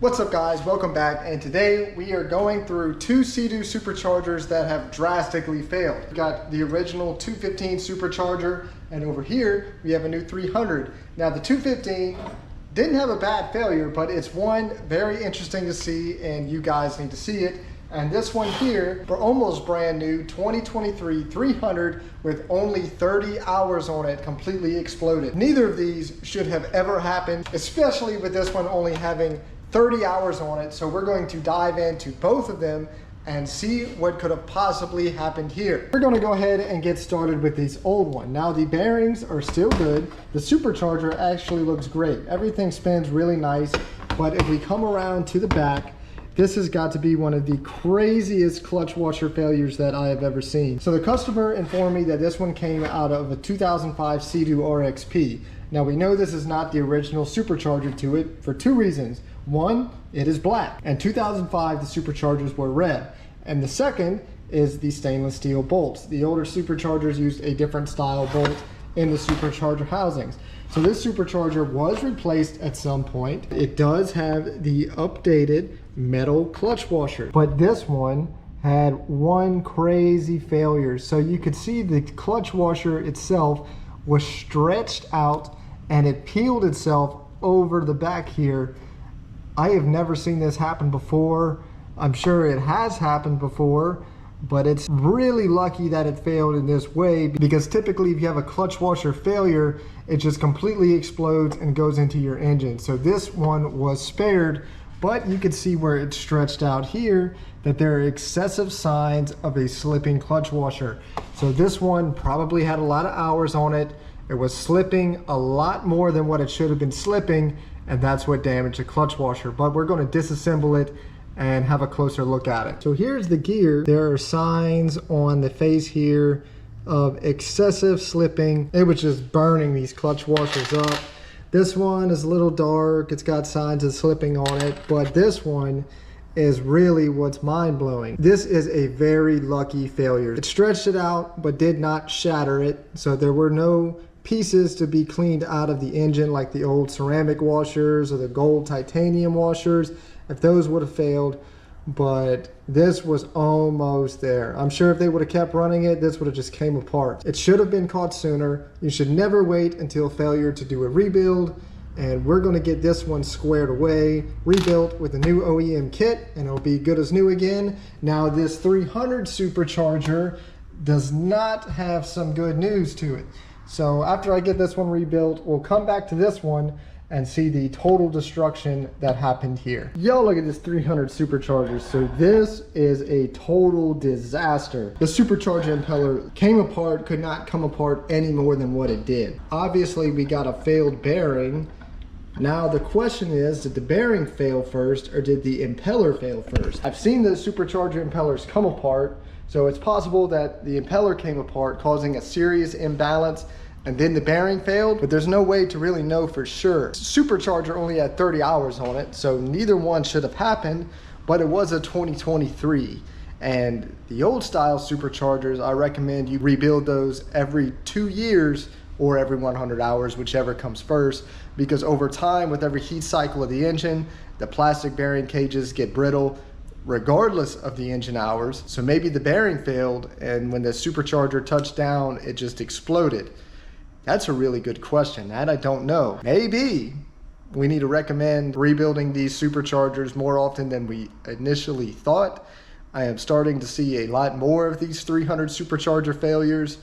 What's up guys, welcome back, and today we are going through two Sea-Doo superchargers that have drastically failed. We got the original 215 supercharger, and over here we have a new 300. Now the 215 didn't have a bad failure, but it's one very interesting to see, and you guys need to see it. And this one here, for almost brand new 2023 300 with only 30 hours on it, completely exploded. Neither of these should have ever happened, especially with this one only having 30 hours on it. So we're going to dive into both of them and see what could have possibly happened here. We're going to go ahead and get started with this old one. Now the bearings are still good. The supercharger actually looks great. Everything spins really nice. But if we come around to the back, this has got to be one of the craziest clutch washer failures that I have ever seen. So the customer informed me that this one came out of a 2005 Sea-Doo RXP. Now we know this is not the original supercharger to it for two reasons. One, it is black, and 2005 the superchargers were red. And the second is the stainless steel bolts. The older superchargers used a different style bolt in the supercharger housings. So this supercharger was replaced at some point. It does have the updated metal clutch washer, but this one had one crazy failure. So you could see the clutch washer itself was stretched out and it peeled itself over the back here. I have never seen this happen before. I'm sure it has happened before, but it's really lucky that it failed in this way, because typically if you have a clutch washer failure, it just completely explodes and goes into your engine. So this one was spared, but you can see where it's stretched out here that there are excessive signs of a slipping clutch washer. So this one probably had a lot of hours on it. It was slipping a lot more than what it should have been slipping, and that's what damaged the clutch washer. But we're going to disassemble it and have a closer look at it. So here's the gear. There are signs on the face here of excessive slipping. It was just burning these clutch washers up. This one is a little dark. It's got signs of slipping on it, but this one is really what's mind-blowing. This is a very lucky failure. It stretched it out, but did not shatter it. So there were no pieces to be cleaned out of the engine like the old ceramic washers or the gold titanium washers, if those would have failed. But this was almost there. I'm sure if they would have kept running it, this would have just came apart. It should have been caught sooner. You should never wait until failure to do a rebuild. And we're going to get this one squared away, rebuilt with a new OEM kit, and it'll be good as new again. Now this 300 supercharger does not have some good news to it. So after I get this one rebuilt, we'll come back to this one and see the total destruction that happened here. Y'all, look at this 300 supercharger. So this is a total disaster. The supercharger impeller came apart, could not come apart any more than what it did. Obviously we got a failed bearing. Now the question is, did the bearing fail first or did the impeller fail first? I've seen the supercharger impellers come apart, so it's possible that the impeller came apart, causing a serious imbalance, and then the bearing failed, but there's no way to really know for sure. Supercharger only had 30 hours on it, so neither one should have happened, but it was a 2023. And the old style superchargers, I recommend you rebuild those every 2 years or every 100 hours, whichever comes first, because over time, with every heat cycle of the engine, the plastic bearing cages get brittle, regardless of the engine hours. So maybe the bearing failed, and when the supercharger touched down, it just exploded. That's a really good question. That I don't know. Maybe we need to recommend rebuilding these superchargers more often than we initially thought. I am starting to see a lot more of these 300 supercharger failures.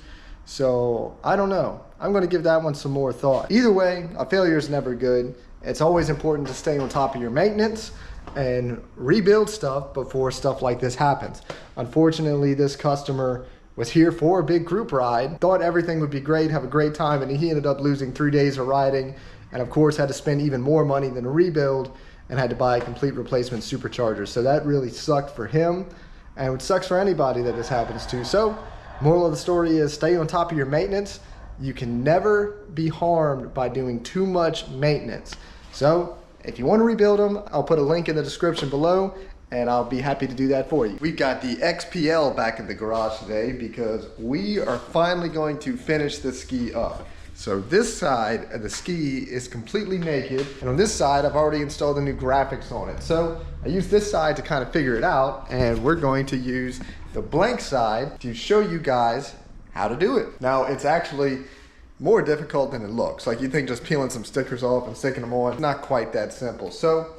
So I don't know. I'm going to give that one some more thought. Either way, a failure is never good. It's always important to stay on top of your maintenance and rebuild stuff before stuff like this happens. Unfortunately, this customer was here for a big group ride, thought everything would be great, have a great time, and he ended up losing 3 days of riding, and of course had to spend even more money than a rebuild and had to buy a complete replacement supercharger. So that really sucked for him, and it sucks for anybody that this happens to. So moral of the story is, stay on top of your maintenance. You can never be harmed by doing too much maintenance. So if you want to rebuild them, I'll put a link in the description below, and I'll be happy to do that for you. We've got the XPL back in the garage today because we are finally going to finish this ski up. So this side of the ski is completely naked, and on this side I've already installed the new graphics on it. So I use this side to kind of figure it out, and we're going to use the blank side to show you guys how to do it. Now it's actually more difficult than it looks. Like you think just peeling some stickers off and sticking them on, it's not quite that simple. So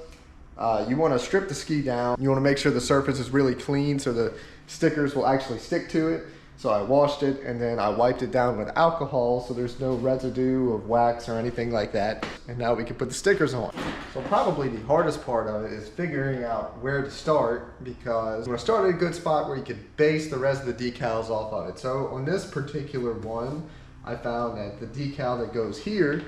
you want to strip the ski down. You want to make sure the surface is really clean so the stickers will actually stick to it. So I washed it and then I wiped it down with alcohol so there's no residue of wax or anything like that. And now we can put the stickers on. So probably the hardest part of it is figuring out where to start, because you want to start at a good spot where you can base the rest of the decals off of it. So on this particular one, I found that the decal that goes here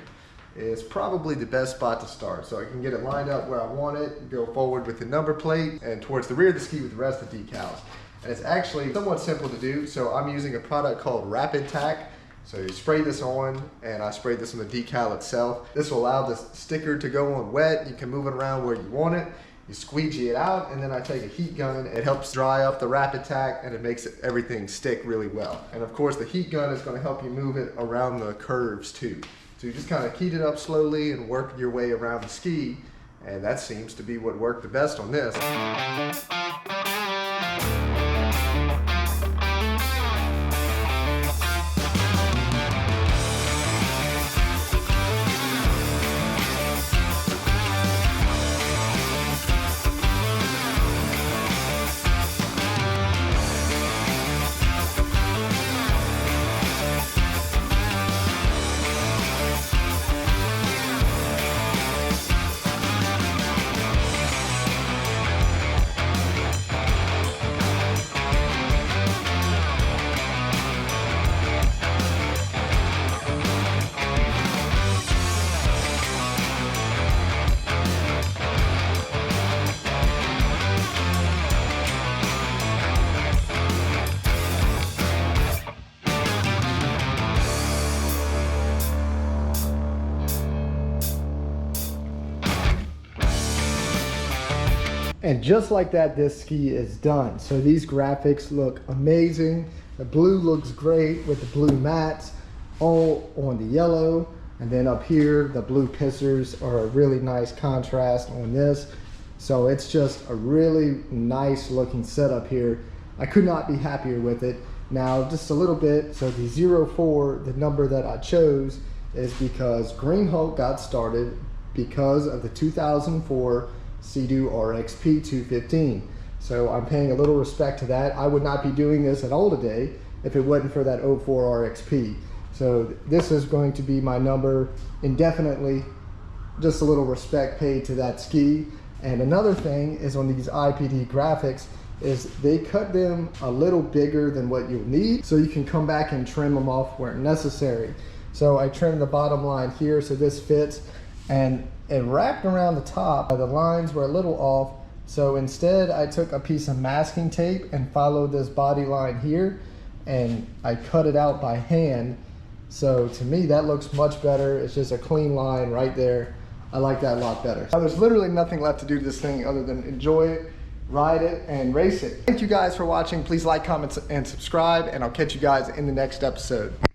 is probably the best spot to start. So I can get it lined up where I want it, go forward with the number plate, and towards the rear of the ski with the rest of the decals. And it's actually somewhat simple to do. So I'm using a product called Rapid Tack. So you spray this on, and I sprayed this on the decal itself. This will allow the sticker to go on wet. You can move it around where you want it. You squeegee it out, and then I take a heat gun. It helps dry up the Rapid Tack, and it makes everything stick really well. And of course, the heat gun is going to help you move it around the curves too. So you just kind of heat it up slowly and work your way around the ski, and that seems to be what worked the best on this. And just like that, this ski is done. So these graphics look amazing. The blue looks great with the blue mats all on the yellow. And then up here, the blue pissers are a really nice contrast on this. So it's just a really nice looking setup here. I could not be happier with it. Now, just a little bit, so the 04, the number that I chose is because Green Hulk got started because of the 2004 Sea-Doo RXP 215. So I'm paying a little respect to that. I would not be doing this at all today if it wasn't for that 04 RXP. So this is going to be my number indefinitely. Just a little respect paid to that ski. And another thing is on these IPD graphics is they cut them a little bigger than what you'll need, so you can come back and trim them off where necessary. So I trimmed the bottom line here so this fits, and it wrapped around the top. The lines were a little off, so instead I took a piece of masking tape and followed this body line here, and I cut it out by hand. So to me that looks much better. It's just a clean line right there. I like that a lot better. Now there's literally nothing left to do to this thing other than enjoy it, ride it, and race it. Thank you guys for watching. Please like, comment, and subscribe, and I'll catch you guys in the next episode.